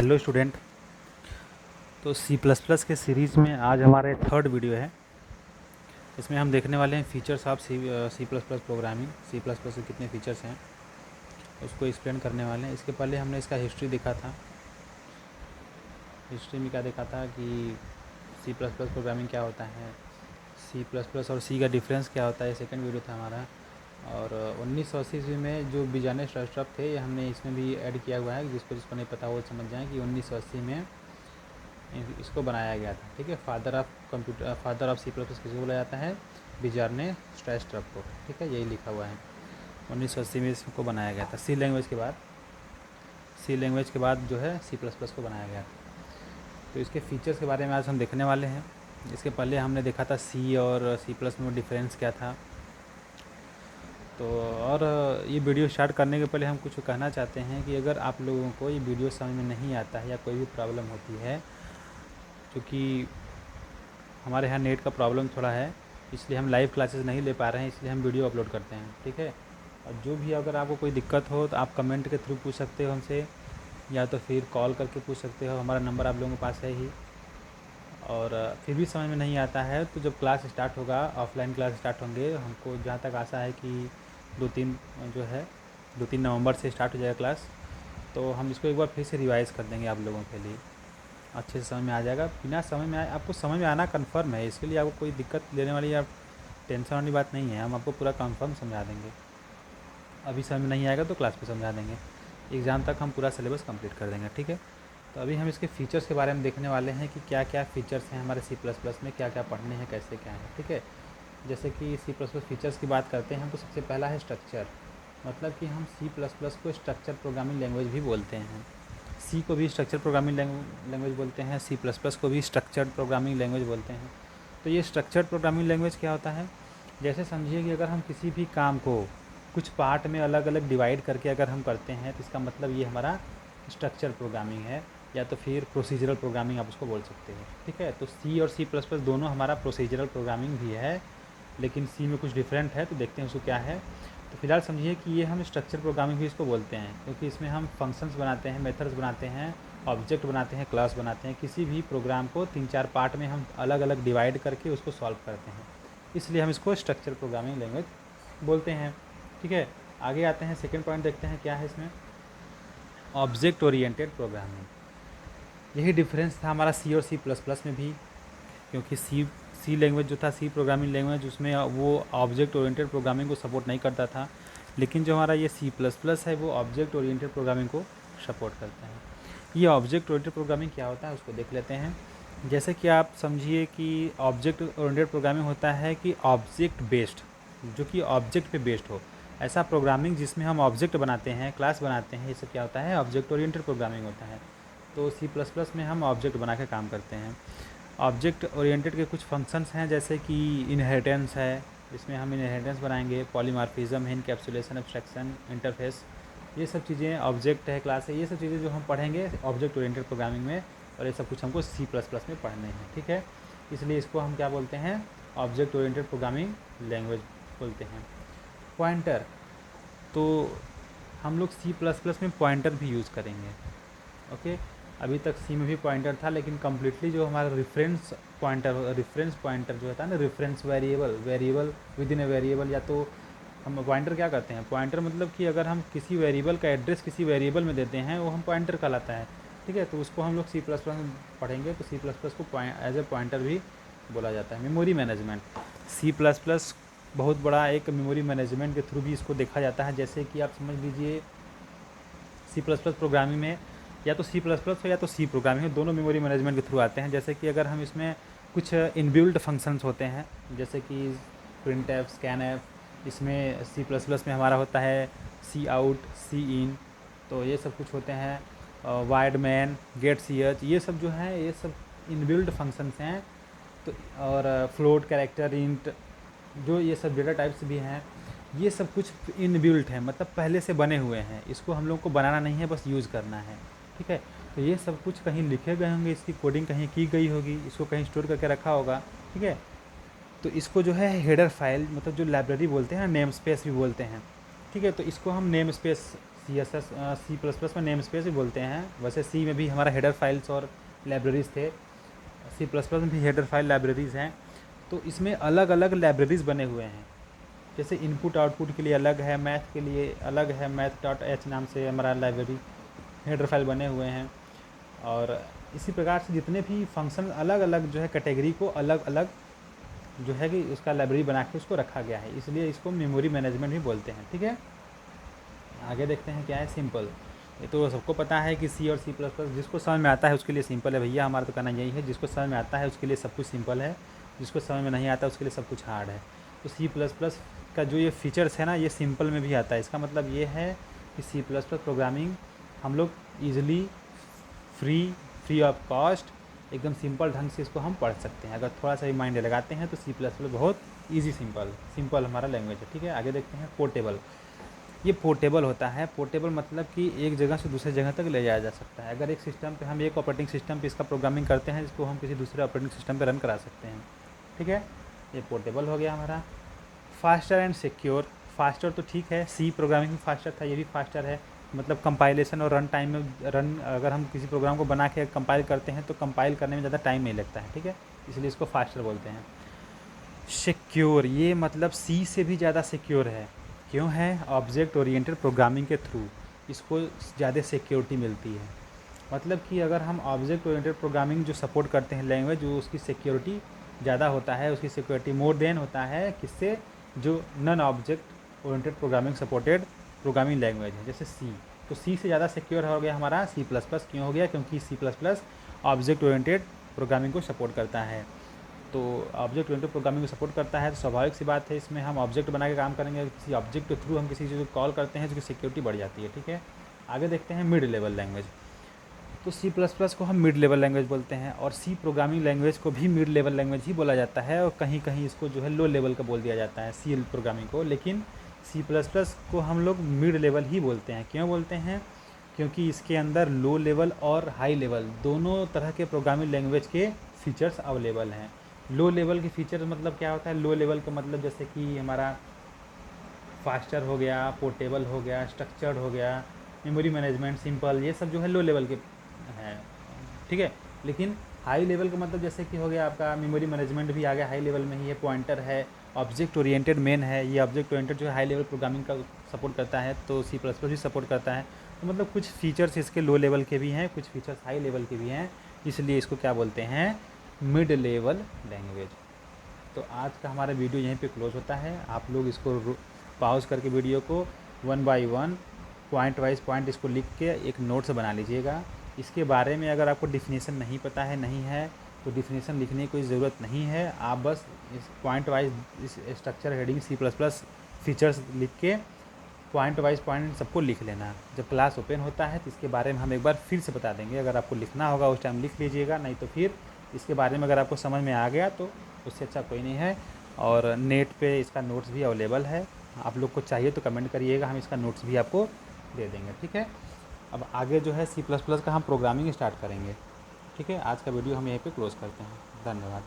Hello student. तो C plus plus के series में आज हमारे थर्ड वीडियो है। इसमें हम देखने वाले हैं features of C plus plus programming. C plus plus के कितने फीचर्स हैं उसको एक्सप्लेन करने वाले हैं। इसके पहले हमने इसका हिस्ट्री देखा था। हिस्ट्री में क्या देखा था कि सी प्लस प्लस प्रोग्रामिंग क्या होता है, सी प्लस प्लस और सी का डिफरेंस क्या होता है। सेकेंड वीडियो था हमारा। और 1980 ईस्वी में जो बिजाने स्टार्टअप थे ये हमने इसमें भी ऐड किया हुआ है, जिसको नहीं पता वो समझ जाएँ कि 1980 में इसको बनाया गया था। ठीक है, father of C plus plus किसी को बोला जाता है, बिजार्ने स्ट्रैटप को। ठीक है, यही लिखा हुआ है। 1980 में इसको बनाया गया था। सी लैंग्वेज के बाद जो है सी प्लस प्लस को बनाया गया था। तो इसके फीचर्स के बारे में आज हम देखने वाले हैं। इसके पहले हमने देखा था सी और सी प्लस में डिफरेंस क्या था। तो और ये वीडियो स्टार्ट करने के पहले हम कुछ कहना चाहते हैं कि अगर आप लोगों को ये वीडियो समझ में नहीं आता है या कोई भी प्रॉब्लम होती है, क्योंकि हमारे यहाँ नेट का प्रॉब्लम थोड़ा है, इसलिए हम लाइव क्लासेस नहीं ले पा रहे हैं, इसलिए हम वीडियो अपलोड करते हैं। ठीक है, और जो भी अगर आपको कोई दिक्कत हो तो आप कमेंट के थ्रू पूछ सकते हो हमसे, या तो फिर कॉल करके पूछ सकते हो। हमारा नंबर आप लोगों के पास है ही। और फिर भी समझ में नहीं आता है तो जब क्लास स्टार्ट होगा, ऑफलाइन क्लास स्टार्ट होंगे, हमको जहाँ तक आशा है कि 2-3 नवंबर से स्टार्ट हो जाएगा क्लास, तो हम इसको एक बार फिर से रिवाइज़ कर देंगे आप लोगों के लिए। अच्छे से समझ में आ जाएगा। बिना समझ में आए आपको समझ में आना कन्फर्म है, इसके लिए आपको कोई दिक्कत लेने वाली या टेंशन वाली बात नहीं है। हम आपको पूरा कन्फर्म समझा देंगे। अभी समझ में नहीं आएगा तो क्लास पे समझा देंगे। एग्ज़ाम तक हम पूरा सिलेबस कंप्लीट कर देंगे। ठीक है, तो अभी हम इसके फ़ीचर्स के बारे में देखने वाले हैं कि क्या क्या फ़ीचर्स हैं हमारे सी प्लस प्लस में, क्या क्या पढ़ने हैं, कैसे क्या है। ठीक है, जैसे कि सी प्लस प्लस फीचर्स की बात करते हैं तो सबसे पहला है स्ट्रक्चर। मतलब कि हम सी प्लस प्लस को स्ट्रक्चर प्रोग्रामिंग लैंग्वेज भी बोलते हैं। सी को भी स्ट्रक्चर प्रोग्रामिंग लैंग्वेज बोलते हैं, सी प्लस प्लस को भी स्ट्रक्चर्ड प्रोग्रामिंग लैंग्वेज बोलते हैं। तो ये स्ट्रक्चर्ड प्रोग्रामिंग लैंग्वेज क्या होता है? जैसे समझिए कि अगर हम किसी भी काम को कुछ पार्ट में अलग अलग डिवाइड करके अगर हम करते हैं तो इसका मतलब ये हमारा स्ट्रक्चर प्रोग्रामिंग है, या तो फिर प्रोसीजरल प्रोग्रामिंग आप उसको बोल सकते हैं। ठीक है, तो सी और सी प्लस प्लस दोनों हमारा प्रोसीजरल प्रोग्रामिंग भी है, लेकिन सी में कुछ डिफरेंट है, तो देखते हैं उसको क्या है। तो फिलहाल समझिए कि ये हम स्ट्रक्चर प्रोग्रामिंग भी इसको बोलते हैं, क्योंकि इसमें हम फंक्शंस बनाते हैं, मेथड्स बनाते हैं, ऑब्जेक्ट बनाते हैं, क्लास बनाते हैं। किसी भी प्रोग्राम को 3-4 पार्ट में हम अलग अलग डिवाइड करके उसको सॉल्व करते हैं, इसलिए हम इसको स्ट्रक्चर प्रोग्रामिंग लैंग्वेज बोलते हैं। ठीक है, आगे आते हैं, सेकेंड पॉइंट देखते हैं क्या है इसमें। Object oriented programming. यही डिफरेंस था हमारा सी और सी प्लस प्लस में भी, क्योंकि सी लैंग्वेज जो था, सी प्रोग्रामिंग लैंग्वेज, उसमें वो ऑब्जेक्ट ओरिएंटेड प्रोग्रामिंग को सपोर्ट नहीं करता था। लेकिन जो हमारा ये सी प्लस प्लस है वो ऑब्जेक्ट ओरिएंटेड प्रोग्रामिंग को सपोर्ट करता है। ये ऑब्जेक्ट ओरिएंटेड प्रोग्रामिंग क्या होता है उसको देख लेते हैं। जैसे कि आप समझिए कि ऑब्जेक्ट ओरिएंटेड प्रोग्रामिंग होता है कि ऑब्जेक्ट बेस्ड, जो कि ऑब्जेक्ट पे बेस्ड हो, ऐसा प्रोग्रामिंग जिसमें हम ऑब्जेक्ट बनाते हैं, क्लास बनाते हैं, ये सब क्या होता है? ऑब्जेक्ट ओरिएंटेड प्रोग्रामिंग होता है। तो सी प्लस प्लस में हम ऑब्जेक्ट बना के काम करते हैं। ऑब्जेक्ट ओरिएंटेड के कुछ फंक्शंस हैं, जैसे कि इनहेरिटेंस है, इसमें हम इनहेरिटेंस बनाएंगे, पॉलीमॉर्फिज्म है, इनकैप्सुलेशन, एब्स्ट्रैक्शन, इंटरफेस, ये सब चीज़ें, ऑब्जेक्ट है, क्लास है, ये सब चीज़ें जो हम पढ़ेंगे ऑब्जेक्ट ओरिएंटेड प्रोग्रामिंग में, और ये सब कुछ हमको सी प्लस प्लस में पढ़ने हैं। ठीक है, इसलिए इसको हम क्या बोलते हैं? ऑब्जेक्ट ओरिएंटेड प्रोग्रामिंग लैंग्वेज बोलते हैं। पॉइंटर, तो हम लोग सी प्लस प्लस में पॉइंटर भी यूज़ करेंगे। ओके, अभी तक सी में भी पॉइंटर था, लेकिन कम्प्लीटली जो हमारा रेफरेंस पॉइंटर जो होता है ना, reference variable with in a variable, या तो हम पॉइंटर क्या करते हैं? पॉइंटर मतलब कि अगर हम किसी वेरिएबल का एड्रेस किसी वेरिएबल में देते हैं वो हम पॉइंटर कहलाता है। ठीक है, तो उसको हम लोग सी प्लस प्लस में पढ़ेंगे, तो सी प्लस प्लस को एज ए पॉइंटर भी बोला जाता है। Memory management, C plus plus बहुत बड़ा एक मेमोरी मैनेजमेंट के थ्रू भी इसको देखा जाता है। जैसे कि आप समझ लीजिए सी प्लस प्लस प्रोग्रामिंग में या तो सी प्लस प्लस हो या तो सी प्रोग्रामिंग हो, दोनों मेमोरी मैनेजमेंट के थ्रू आते हैं। जैसे कि अगर हम इसमें कुछ इनबिल्ट फंक्शंस होते हैं, जैसे कि प्रिंट एफ, स्कैन एफ, इसमें सी प्लस प्लस में हमारा होता है सी आउट, सी इन, तो ये सब कुछ होते हैं। Wide man, get C H, ये सब जो है ये सब इनबिल्ट फंक्शंस हैं। तो और फ्लोट, कैरेक्टर, इंट, जो ये सब डेटा टाइप्स भी हैं, ये सब कुछ इनबिल्ट है, मतलब पहले से बने हुए हैं। इसको हम लोग को बनाना नहीं है, बस यूज़ करना है। ठीक है, तो ये सब कुछ कहीं लिखे गए होंगे, इसकी कोडिंग कहीं की गई होगी, इसको कहीं स्टोर करके रखा होगा। ठीक है, तो इसको जो है हेडर फाइल, मतलब जो लाइब्रेरी बोलते हैं, नेम स्पेस भी बोलते हैं। ठीक है, तो इसको हम नेम स्पेस CSS C++ में नेम स्पेस भी बोलते हैं। वैसे सी में भी हमारा हेडर फाइल्स और लाइब्रेरीज़ थे, C++ में भी हेडर फाइल लाइब्रेरीज़ हैं। तो इसमें अलग अलग लाइब्रेरीज़ बने हुए हैं, जैसे इनपुट आउटपुट के लिए अलग है, मैथ के लिए अलग है, math.h नाम से हमारा लाइब्रेरी हेडर फाइल बने हुए हैं। और इसी प्रकार से जितने भी फंक्शन अलग अलग जो है कैटेगरी को अलग अलग जो है कि उसका लाइब्रेरी बना के उसको रखा गया है, इसलिए इसको मेमोरी मैनेजमेंट भी बोलते हैं। ठीक है, आगे देखते हैं क्या है सिंपल। ये तो सबको पता है कि सी और C++ जिसको समझ में आता है उसके लिए सिंपल है भैया, हमारा तो कहना यही है, जिसको समझ में आता है उसके लिए सब कुछ सिंपल है, जिसको समझ में नहीं आता उसके लिए सब कुछ हार्ड है। तो C++ का जो ये फीचर्स है ना, ये सिंपल में भी आता है। इसका मतलब ये है कि C++ प्रोग्रामिंग हम लोग ईजिली फ्री ऑफ कॉस्ट एकदम सिंपल ढंग से इसको हम पढ़ सकते हैं। अगर थोड़ा सा भी माइंड लगाते हैं तो C++ बहुत ईजी सिंपल हमारा लैंग्वेज है। ठीक है, आगे देखते हैं पोर्टेबल। ये पोर्टेबल होता है। पोर्टेबल मतलब कि एक जगह से दूसरे जगह तक ले जाया जा सकता है। अगर एक सिस्टम पे हम एक ऑपरेटिंग सिस्टम पे इसका प्रोग्रामिंग करते हैं, इसको हम किसी दूसरे ऑपरेटिंग सिस्टम पे रन करा सकते हैं। ठीक है, ये पोर्टेबल हो गया हमारा। Faster and secure. फास्टर तो ठीक है, सी प्रोग्रामिंग में फास्टर था, ये भी फास्टर है। मतलब कंपाइलेशन और रन टाइम में अगर हम किसी प्रोग्राम को बना के कंपाइल करते हैं तो कंपाइल करने में ज़्यादा टाइम नहीं लगता है। ठीक है, इसलिए इसको फास्टर बोलते हैं। सिक्योर, ये मतलब सी से भी ज़्यादा सिक्योर है। क्यों है? ऑब्जेक्ट ओरिएंटेड प्रोग्रामिंग के थ्रू इसको ज़्यादा सिक्योरिटी मिलती है। मतलब कि अगर हम ऑब्जेक्ट ओरिएंटेड प्रोग्रामिंग जो सपोर्ट करते हैं लैंग्वेज, जो उसकी सिक्योरिटी ज़्यादा होता है, उसकी सिक्योरिटी मोर देन होता है किससे, जो non object oriented programming supported programming language है, जैसे सी। तो सी से ज़्यादा सिक्योर हो गया हमारा C++। क्यों हो गया? क्योंकि C++ ऑब्जेक्ट ओरिएंटेड प्रोग्रामिंग को सपोर्ट करता है। तो ऑब्जेक्ट ओरिएंटेड प्रोग्रामिंग को सपोर्ट करता है, तो स्वाभाविक सी बात है इसमें हम ऑब्जेक्ट बना के काम करेंगे। किसी ऑब्जेक्ट के थ्रू हम किसी चीज़ को कॉल करते हैं, तो उसकी सिक्योरिटी बढ़ जाती है। ठीक है, आगे देखते हैं मिड लेवल लैंग्वेज। तो C++ को हम मिड लेवल लैंग्वेज बोलते हैं, और सी प्रोग्रामिंग लैंग्वेज को भी मिड लेवल लैंग्वेज ही बोला जाता है, और कहीं कहीं इसको जो है लो लेवल का बोल दिया जाता है सी प्रोग्रामिंग को। लेकिन C++ को हम लोग मिड लेवल ही बोलते हैं। क्यों बोलते हैं? क्योंकि इसके अंदर लो लेवल और हाई लेवल दोनों तरह के प्रोग्रामिंग लैंग्वेज के फीचर्स अवेलेबल हैं। लो लेवल के फीचर मतलब क्या होता है? लो लेवल का मतलब जैसे कि हमारा फास्टर हो गया, पोर्टेबल हो गया, स्ट्रक्चर्ड हो गया, मेमोरी मैनेजमेंट, सिंपल, ये सब जो है लो लेवल के हैं। ठीक है, लेकिन हाई लेवल का मतलब जैसे कि हो गया आपका मेमोरी मैनेजमेंट भी आ गया हाई लेवल में ही है, पॉइंटर है, ऑब्जेक्ट ओरिएंटेड मेन है। ये ऑब्जेक्ट ओरिएंटेड जो है हाई लेवल प्रोग्रामिंग का सपोर्ट करता है, तो C++ भी सपोर्ट करता है। तो मतलब कुछ फीचर्स इसके लो लेवल के भी हैं, कुछ फीचर्स हाई लेवल के भी हैं, इसलिए इसको क्या बोलते हैं? Mid level language. तो आज का हमारा वीडियो यहीं पे क्लोज होता है। आप लोग इसको पॉज करके वीडियो को 1 बाय 1 पॉइंट वाइज पॉइंट इसको लिख के एक नोट्स बना लीजिएगा। इसके बारे में अगर आपको डिफिनीसन नहीं पता है, नहीं है, तो डिफिनीसन लिखने की कोई ज़रूरत नहीं है। आप बस इस पॉइंट वाइज इस स्ट्रक्चर हेडिंग C++ फीचर्स लिख के पॉइंट वाइज पॉइंट सबको लिख लेना। जब क्लास ओपन होता है तो इसके बारे में हम एक बार फिर से बता देंगे। अगर आपको लिखना होगा उस टाइम लिख लीजिएगा, नहीं तो फिर इसके बारे में अगर आपको समझ में आ गया तो उससे अच्छा कोई नहीं है। और नेट पे इसका नोट्स भी अवेलेबल है, आप लोग को चाहिए तो कमेंट करिएगा, हम इसका नोट्स भी आपको दे देंगे। ठीक है, अब आगे जो है C++ का हम प्रोग्रामिंग स्टार्ट करेंगे। ठीक है, आज का वीडियो हम यहीं पे क्लोज़ करते हैं। धन्यवाद।